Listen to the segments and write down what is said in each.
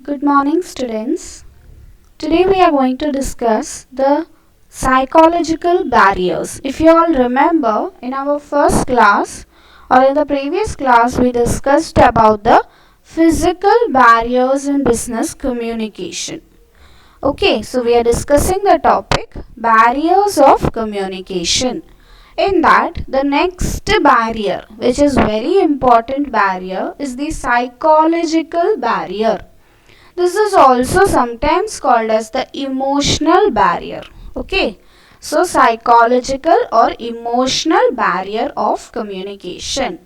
Good morning, students. Today we are going to discuss the psychological barriers. If you all remember, in our first class or in the previous class, we discussed about the physical barriers in business communication. Okay, so we are discussing the topic barriers of communication. In that, the next barrier, which is very important barrier, is the psychological barrier. This is also sometimes called as the emotional barrier. Okay. So psychological or emotional barrier of communication.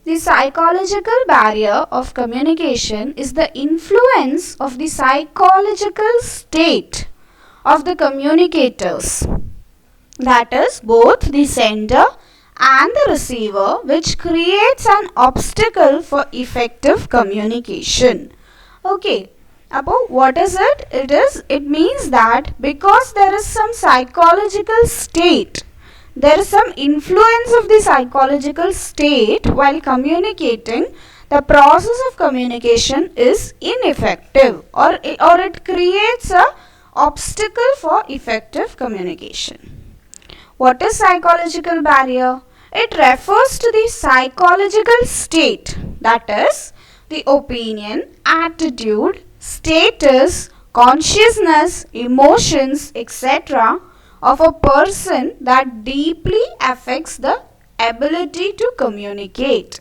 The psychological barrier of communication is the influence of the psychological state of the communicators. That is both the sender and the receiver, which creates an obstacle for effective communication. Okay. About what is it? It means that because there is some psychological state, there is some influence of the psychological state while communicating, the process of communication is ineffective or it creates a obstacle for effective communication. What is psychological barrier? It refers to the psychological state, that is the opinion, attitude, status, consciousness, emotions, etc. of a person that deeply affects the ability to communicate.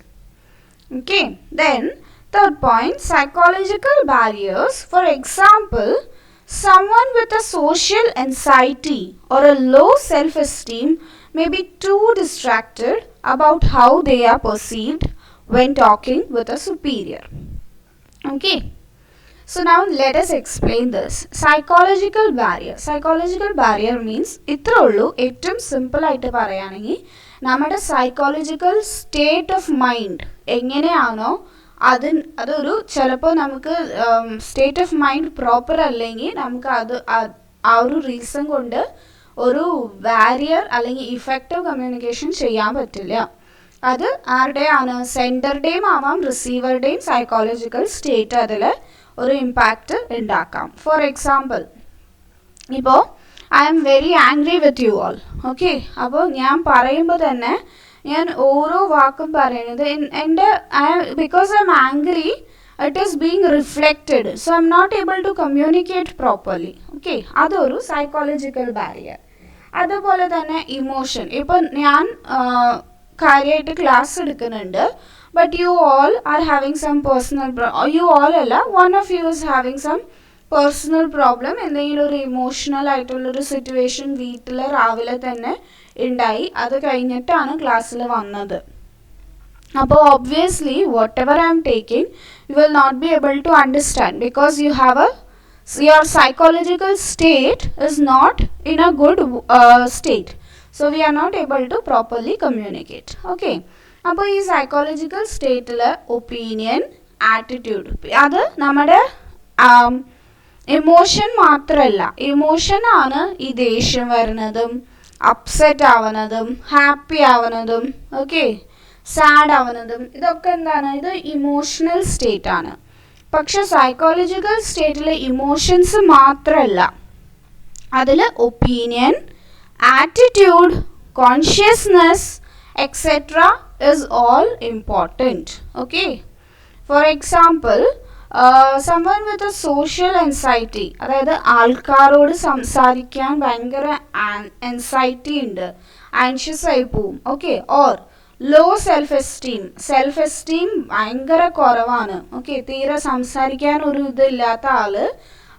Okay, then third point, psychological barriers. For example, someone with a social anxiety or a low self-esteem may be too distracted about how they are perceived when talking with a superior. Okay. So now let us explain this. Psychological barrier. Psychological barrier means ഇത്രേ ഉള്ളൂ ഏറ്റവും simple ആയിട്ട് പറയുകയാണെങ്കിൽ നമ്മുടെ psychological state of mind എങ്ങനെയാണോ അതൊരു ചിലപ്പോൾ നമുക്ക് സ്റ്റേറ്റ് ഓഫ് മൈൻഡ് പ്രോപ്പർ അല്ലെങ്കിൽ നമുക്ക് ആ ഒരു റീസൺ കൊണ്ട് ഒരു ബാരിയർ അല്ലെങ്കിൽ ഇഫക്റ്റീവ് കമ്മ്യൂണിക്കേഷൻ ചെയ്യാൻ പറ്റില്ല. അത് ആരുടെയാണ്? സെൻഡറുടെയും ആവാം റിസീവറുടെയും സൈക്കോളജിക്കൽ സ്റ്റേറ്റ് അതിൽ ഒരു ഇമ്പാക്റ്റ് ഉണ്ടാക്കാം. ഫോർ എക്സാമ്പിൾ, ഇപ്പോൾ I am very angry with you all. Okay, അപ്പോൾ ഞാൻ പറയുമ്പോൾ തന്നെ ഞാൻ ഓരോ വാക്കും പറയുന്നത് എൻ്റെ because I am angry it is being reflected, so I am not able to communicate properly. Okay, അതൊരു സൈക്കോളജിക്കൽ ബാരിയർ. അതുപോലെ തന്നെ ഇമോഷൻ. ഇപ്പം ഞാൻ കാര്യമായിട്ട് ക്ലാസ് എടുക്കുന്നുണ്ട്, but you all are having some personal you all alla one of you is having some personal problem, എന്തെങ്കിലും ഒരു emotional ആയിട്ടുള്ളൊരു സിറ്റുവേഷൻ വീട്ടിൽ രാവിലെ തന്നെ ഉണ്ടായി, അത് കഴിഞ്ഞിട്ടാണ് ക്ലാസ്സിൽ വന്നത്. അപ്പോൾ obviously whatever I am talking you will not be able to understand because you have your psychological state is not in a good state, so we are not able to properly communicate. Okay, അപ്പോൾ ഈ psychological സ്റ്റേറ്റിൽ opinion, attitude, അത് നമ്മുടെ emotion മാത്രമല്ല. ഇമോഷനാണ് ഈ ദേഷ്യം വരുന്നതും upset ആവുന്നതും happy ആവുന്നതും okay sad ആവുന്നതും ഇതൊക്കെ എന്താണ്? ഇത് ഇമോഷണൽ സ്റ്റേറ്റ് ആണ്. പക്ഷെ സൈക്കോളജിക്കൽ സ്റ്റേറ്റിലെ ഇമോഷൻസ് മാത്രമല്ല, അതിൽ opinion, attitude, consciousness etc. is all important. Okay, for example, someone with a social anxiety, അതായത് ആൾക്കാരോട് സംസാരിക്കാൻ ഭയങ്കര anxiety ഉണ്ട്, ആൻഷ്യസ് ആയി പോവും. Okay, or low self esteem ഭയങ്കര കുറവാണ്. ഓക്കെ, തീരെ സംസാരിക്കാൻ ഒരു ഇതില്ലാത്ത ആള്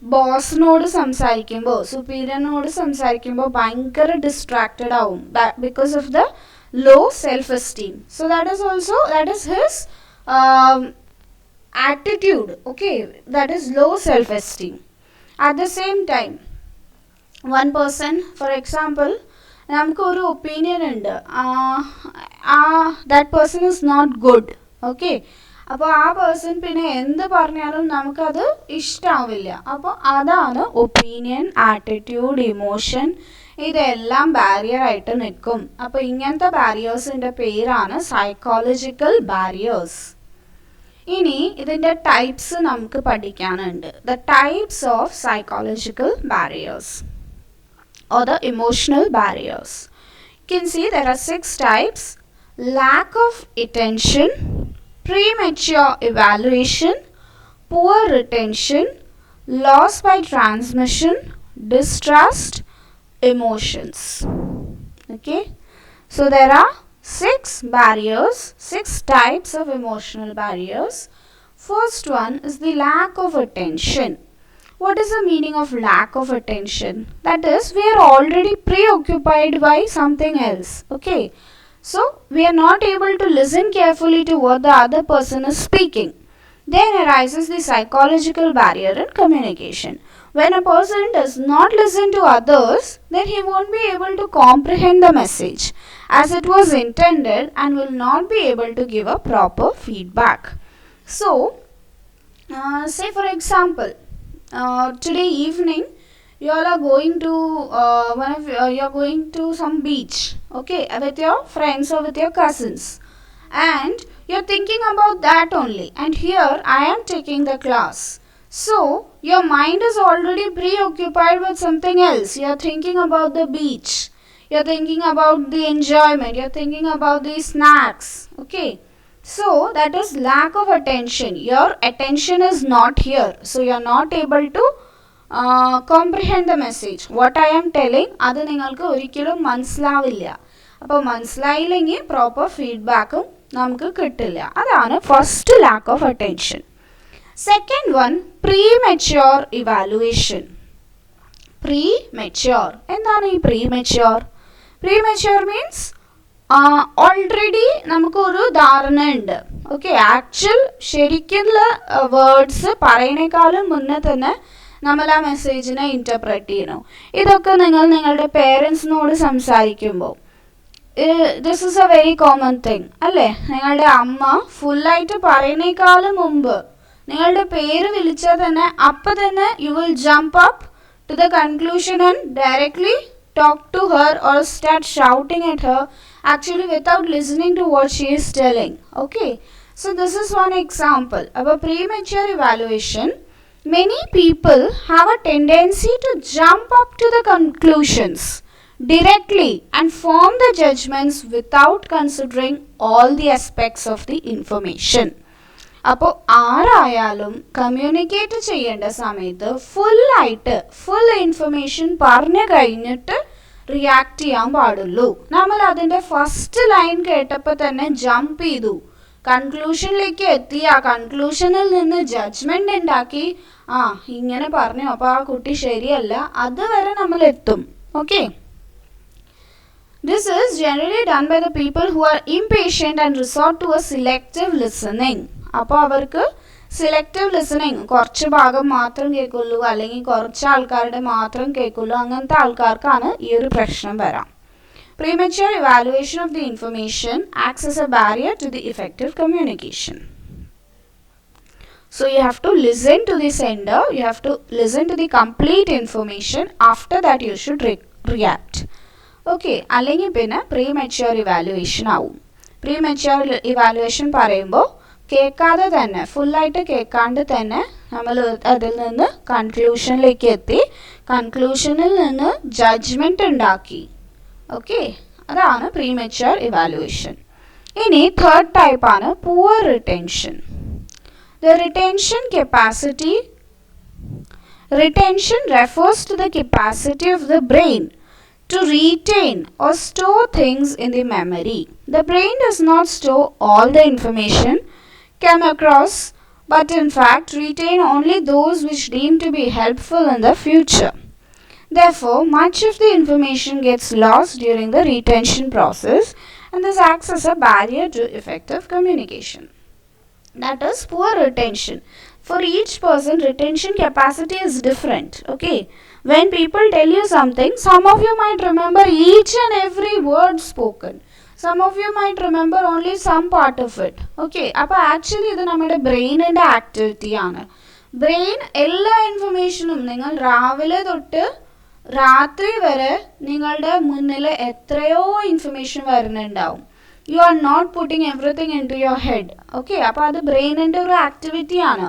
ബോസിനോട് സംസാരിക്കുമ്പോൾ സുപ്പീരിയറിനോട് സംസാരിക്കുമ്പോൾ ഭയങ്കര ഡിസ്ട്രാക്റ്റഡ് ആവും because of the low self-esteem. So that is his attitude. Okay, that is low self-esteem. At the same time, one person, for example, നമുക്ക് ഒരു ഒപ്പീനിയൻ ഉണ്ട്, that person is not good. Okay, അപ്പോൾ ആ person പിന്നെ എന്ത് പറഞ്ഞാലും നമുക്കത് ഇഷ്ടാവില്ല. അപ്പോൾ അതാണ് ഒപ്പീനിയൻ, ആറ്റിറ്റ്യൂഡ്, ഇമോഷൻ, ഇതെല്ലാം ബാരിയർ ആയിട്ട് നിൽക്കും. അപ്പോൾ ഇങ്ങനത്തെ ബാരിയേഴ്സിൻ്റെ പേരാണ് സൈക്കോളജിക്കൽ ബാരിയേഴ്സ്. ഇനി ഇതിൻ്റെ ടൈപ്സ് നമുക്ക് പഠിക്കാനുണ്ട്. The types of psychological barriers or the emotional barriers. You can see there are 6 types: lack of attention, premature evaluation, poor retention, loss by transmission, distrust, emotions. Okay, so there are 6 barriers, 6 types of emotional barriers. First one is the lack of attention. What is the meaning of lack of attention? That is, we are already preoccupied by something else. Okay, so we are not able to listen carefully to what the other person is speaking. Then arises the psychological barrier in communication. When a person does not listen to others, then he won't be able to comprehend the message as it was intended and will not be able to give a proper feedback. So, say for example, today evening you all are going to you are going to some beach, okay, with your friends or with your cousins, and you are thinking about that only, and here I am taking the class. So your mind is already preoccupied with something else. You are thinking about the beach, you are thinking about the enjoyment, you are thinking about the snacks. Okay, so that is lack of attention. Your attention is not here, so you are not able to comprehend the message. What I am telling, അത് നിങ്ങൾക്ക് ഒരിക്കലും മനസ്സിലാവില്ല. അപ്പോൾ മനസ്സിലായില്ലെങ്കിൽ proper ഫീഡ്ബാക്കും നമുക്ക് കിട്ടില്ല. അതാണ് first lack of attention. Second one, premature evaluation. Premature, എന്താണ് ഈ പ്രീമെച്യൂർ? പ്രീമെച്യൂർ മീൻസ് ഓൾറെഡി നമുക്കൊരു ധാരണ ഉണ്ട്. ഓക്കെ, ആക്ച്വൽ ശരിക്കുള്ള വേർഡ്സ് പറയുന്നേക്കാളും മുന്നേ തന്നെ നമ്മൾ ആ മെസ്സേജിനെ ഇൻ്റർപ്രറ്റ് ചെയ്യണു. ഇതൊക്കെ നിങ്ങൾ നിങ്ങളുടെ പേരൻസിനോട് സംസാരിക്കുമ്പോൾ this is A very common thing അല്ലേ? നിങ്ങളുടെ അമ്മ ഫുള്ളായിട്ട് പറയുന്നേക്കാളും മുമ്പ് നിങ്ങളുടെ പേര് വിളിച്ചാൽ തന്നെ അപ്പം തന്നെ you will jump up to the conclusion and directly talk to her or start shouting at her, actually without listening to what she is telling. Okay, so this is one example. About premature evaluation, many people have a tendency to jump up to the conclusions directly and form the judgments without considering all the aspects of the information. അപ്പോൾ ആരായാലും communicate ചെയ്യേണ്ട സമയത്ത് full information പറഞ്ഞു കഴിഞ്ഞിട്ട് react ചെയ്യാൻ പാടുള്ളൂ. നമ്മൾ അതിൻ്റെ ഫസ്റ്റ് ലൈൻ കേട്ടപ്പോൾ തന്നെ ജമ്പ് ചെയ്തു, കൺക്ലൂഷനിലേക്ക് എത്തി, ആ കൺക്ലൂഷനിൽ നിന്ന് ജഡ്ജ്മെൻ്റ് ഉണ്ടാക്കി, ഇങ്ങനെ പറഞ്ഞു അപ്പോൾ ആ കുട്ടി ശരിയല്ല, അതുവരെ നമ്മൾ എത്തും. Okay, this is generally done by the people who are impatient and resort to a selective listening. അപ്പോൾ അവർക്ക് സെലക്റ്റീവ് ലിസണിങ്, കുറച്ച് ഭാഗം മാത്രം കേൾക്കുള്ളൂ അല്ലെങ്കിൽ കുറച്ച് ആൾക്കാരുടെ മാത്രം കേൾക്കുള്ളൂ, അങ്ങനത്തെ ആൾക്കാർക്കാണ് ഈ ഒരു പ്രശ്നം വരാം. Premature evaluation of the information acts as a barrier to the effective communication. So you have to listen to the sender, you have to listen to the complete information, after that you should react. Okay, അല്ലെങ്കിൽ പിന്നെ premature evaluation ആവും. Premature evaluation പറയുമ്പോൾ കേൾക്കാതെ തന്നെ, ഫുള്ളായിട്ട് കേൾക്കാണ്ട് തന്നെ നമ്മൾ അതിൽ നിന്ന് കൺക്ലൂഷനിലേക്ക് എത്തി, കൺക്ലൂഷനിൽ നിന്ന് ജഡ്ജ്മെൻറ്റ് ഉണ്ടാക്കി. ഓക്കെ, അതാണ് പ്രീമെച്യൂർ ഇവാലുവേഷൻ. ഇനി തേർഡ് ടൈപ്പാണ് poor retention. The retention refers to the capacity of the brain to retain or store things in the memory. The brain does not store all the information come across, but in fact retain only those which deem to be helpful in the future. Therefore, much of the information gets lost during the retention process, and this acts as a barrier to effective communication. That is poor retention. For each person, retention capacity is different. Okay, when people tell you something, some of you might remember each and every word spoken. Some of you might remember only some part of it. Okay, അപ്പോൾ actually ഇത് നമ്മുടെ ബ്രെയിനിൻ്റെ ആക്ടിവിറ്റിയാണ്. Brain എല്ലാ ഇൻഫർമേഷനും നിങ്ങൾ രാവിലെ തൊട്ട് രാത്രി വരെ നിങ്ങളുടെ മുന്നിൽ എത്രയോ ഇൻഫർമേഷൻ വരുന്നുണ്ടാവും. You are not putting everything into your head. Okay, അപ്പോൾ അത് ബ്രെയിനിൻ്റെ ഒരു ആക്ടിവിറ്റിയാണ്.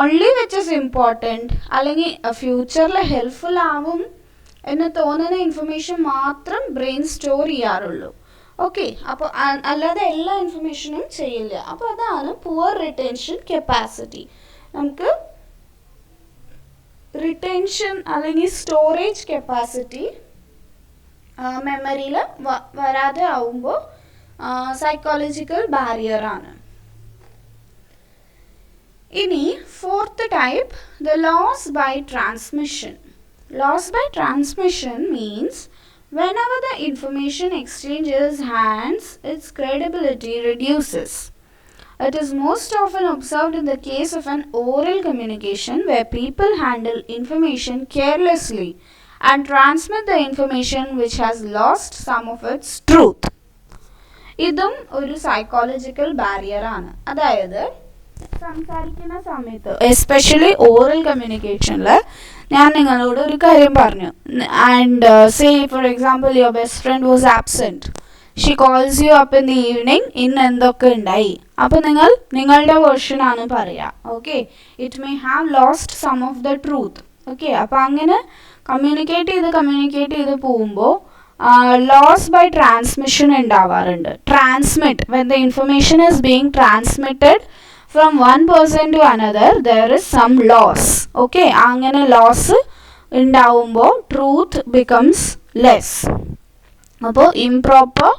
ഓൺലി വിച്ച് ഇസ് ഇമ്പോർട്ടൻറ്റ് അല്ലെങ്കിൽ ഫ്യൂച്ചറിൽ ഹെൽപ്ഫുൾ ആവും എന്ന് തോന്നുന്ന ഇൻഫർമേഷൻ മാത്രം ബ്രെയിൻ സ്റ്റോർ ചെയ്യാറുള്ളൂ. ഓക്കെ, അപ്പോൾ അല്ലാതെ എല്ലാ ഇൻഫർമേഷനും ചെയ്യില്ല. അപ്പോൾ അതാണ് പുവർ റിട്ടൻഷൻ കപ്പാസിറ്റി. നമുക്ക് റിട്ടൻഷൻ അല്ലെങ്കിൽ സ്റ്റോറേജ് കപ്പാസിറ്റി മെമ്മറിയിൽ വരാതെ ആവുമ്പോൾ സൈക്കോളജിക്കൽ ബാരിയറാണ്. ഇനി fourth type, the loss by transmission. Loss by transmission means whenever the information exchanges hands, its credibility reduces. It is most often observed in the case of an oral communication where people handle information carelessly and transmit the information which has lost some of its truth. ഇതും ഒരു psychological ബാരിയറാണ്. അതായത് സംസാരിക്കുന്ന സമയത്ത് especially oral കമ്മ്യൂണിക്കേഷനിൽ ഞാൻ നിങ്ങളോട് ഒരു കാര്യം പറഞ്ഞു, and say for example your best friend was absent, she calls you up in the evening, ഇന്ന് എന്തൊക്കെ ഉണ്ടായി, അപ്പോൾ നിങ്ങളുടെ വേർഷനാണ് പറയുക. Okay, it may have lost some of the truth. Okay, അപ്പോൾ അങ്ങനെ കമ്മ്യൂണിക്കേറ്റ് ചെയ്ത് പോകുമ്പോൾ ലോസ് ബൈ ട്രാൻസ്മിഷൻ ഉണ്ടാവാറുണ്ട്. Transmit, when the information is being transmitted from one person to another, there is some loss. Okay, അങ്ങനെ loss ഉണ്ടാവുമ്പോൾ truth becomes less. അപ്പോൾ improper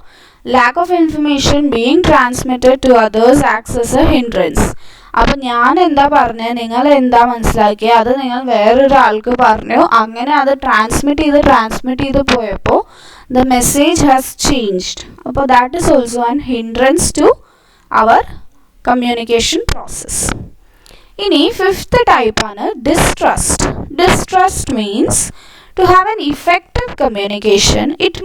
lack of information being transmitted to others acts as a hindrance. അപ്പോൾ ഞാൻ എന്താ പറഞ്ഞത്, നിങ്ങൾ എന്താ മനസ്സിലാക്കിയത്, അത് നിങ്ങൾ വേറൊരാൾക്ക് പറഞ്ഞു, അങ്ങനെ അത് ട്രാൻസ്മിറ്റ് ചെയ്ത് പോയപ്പോൾ ദ മെസ്സേജ് ഹാസ് ചേഞ്ച്ഡ്. അപ്പോൾ that is also an hindrance to our communication process. ഇനി ഫിഫ്ത്ത് ടൈപ്പാണ് distrust. Distrust means to have an effective communication, it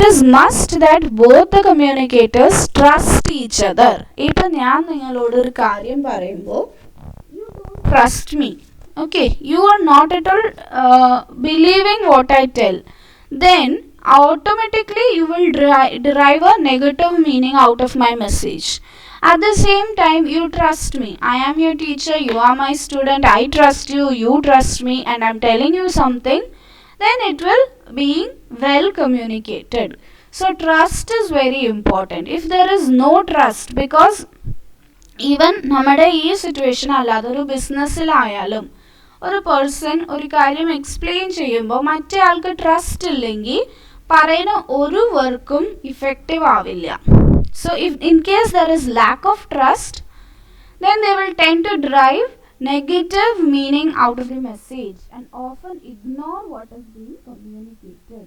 is must that both the communicators trust each other. ഇപ്പം ഞാൻ നിങ്ങളോട് ഒരു കാര്യം പറയുമ്പോൾ you don't trust me, okay, you are not at all believing what I tell, then automatically you will derive a negative meaning out of my message. At the same time, you trust me. I am your teacher, you are my student, I trust you, you trust me, and I am telling you something, then it will be well communicated. So trust is very important. If there is no trust, because even നമ്മുടെ ഈ situation അല്ലാതെ ഒരു ബിസിനസ്സിലായാലും ഒരു person ഒരു കാര്യം explain ചെയ്യുമ്പോൾ മറ്റേ ആൾക്ക് ട്രസ്റ്റ് ഇല്ലെങ്കിൽ പറയുന്ന ഒരു വർക്കും ഇഫക്റ്റീവ് ആവില്ല. So if in case there is lack of trust, then they will tend to derive negative meaning out of the message and often ignore what is being communicated.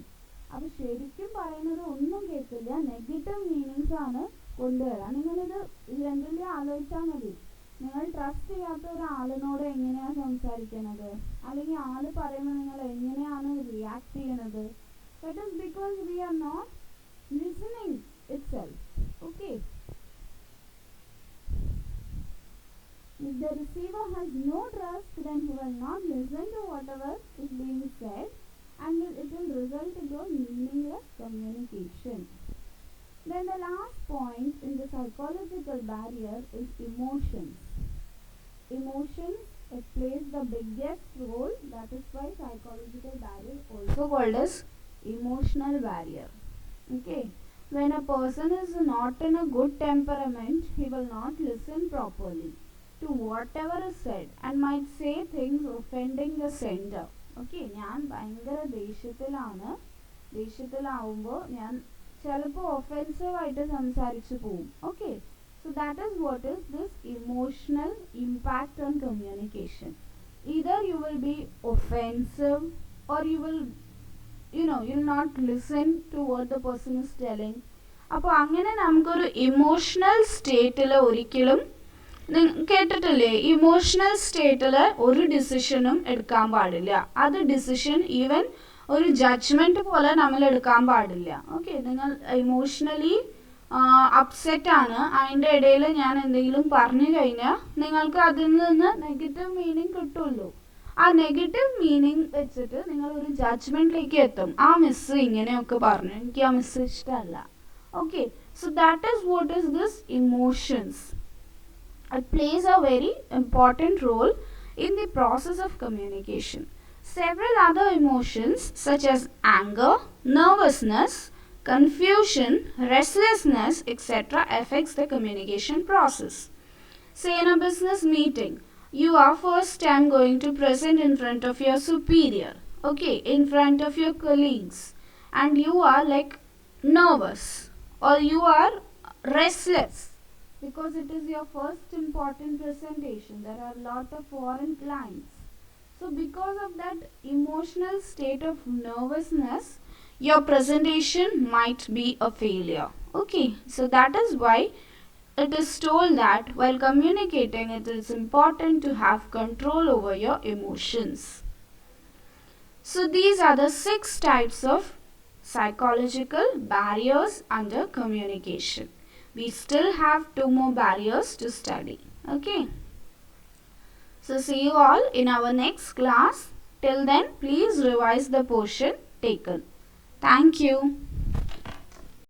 അപ്പോൾ ശരിക്കും പറയുന്നത് ഒന്നും കേൾക്കില്ല, നെഗറ്റീവ് മീനിങ്സ് ആണ് കൊണ്ടുവരാം. നിങ്ങളിത് generally ആലോചിച്ചാൽ മതി. നിങ്ങൾ ട്രസ്റ്റ് ചെയ്യാത്ത ഒരാളിനോട് എങ്ങനെയാണ് സംസാരിക്കുന്നത്, അല്ലെങ്കിൽ ആള് പറയുമ്പോൾ നിങ്ങൾ എങ്ങനെയാണ് റിയാക്ട് ചെയ്യുന്നത്? That is because we are not listening itself. Okay, if the receiver has no trust, then he will not listen to whatever is being said, and it will result in a meaningless communication. Then the last point in the psychological barrier is emotions. Emotions, it plays the biggest role. That is why psychological barrier also called as emotional barrier. Okay, when a person is not in a good temperament, he will not listen properly to whatever is said and might say things offending the sender. Okay, ഞാൻ ഭയങ്കര ദേഷ്യത്തിലാവുമ്പോൾ ഞാൻ ചിലപ്പോൾ ഒഫെൻസീവായിട്ട് സംസാരിച്ചു പോവും. Okay, so that is what is this emotional impact on communication. Either you will be offensive or you will not listen to what the person is telling. അപ്പോൾ അങ്ങനെ നമുക്കൊരു emotional സ്റ്റേറ്റിൽ ഒരിക്കലും കേട്ടിട്ടില്ലേ, ഇമോഷണൽ സ്റ്റേറ്റിൽ ഒരു ഡിസിഷനും എടുക്കാൻ പാടില്ല. അത് ഡിസിഷൻ ഈവൻ ഒരു ജഡ്ജ്മെൻറ്റ് പോലെ നമ്മൾ എടുക്കാൻ പാടില്ല. ഓക്കെ, നിങ്ങൾ ഇമോഷണലി അപ്സെറ്റ് ആണ്, അതിൻ്റെ ഇടയിൽ ഞാൻ എന്തെങ്കിലും പറഞ്ഞു കഴിഞ്ഞാൽ നിങ്ങൾക്ക് അതിൽ നിന്ന് നെഗറ്റീവ് മീനിങ് കിട്ടുള്ളൂ. ആ നെഗറ്റീവ് മീനിങ് വെച്ചിട്ട് നിങ്ങൾ ഒരു ജഡ്ജ്മെൻറ്റിലേക്ക് എത്തും. ആ മിസ്സ് ഇങ്ങനെയൊക്കെ പറഞ്ഞു, എനിക്ക് ആ മിസ്സ് ഇഷ്ടമല്ല. Okay, so that is what is this emotions. It plays a very important role in the process of communication. Several other emotions such as anger, nervousness, confusion, restlessness, etc. affects the communication process. Say in a business meeting, you are first time going to present in front of your superior, okay, in front of your colleagues, and you are like nervous or you are restless because it is your first important presentation. There are a lot of foreign clients. So because of that emotional state of nervousness, your presentation might be a failure. Okay, so that is why it is told that while communicating, it is important to have control over your emotions. So, these are the 6 types of psychological barriers under communication. We still have 2 more barriers to study. Okay. So, see you all in our next class. Till then, please revise the portion taken. Thank you.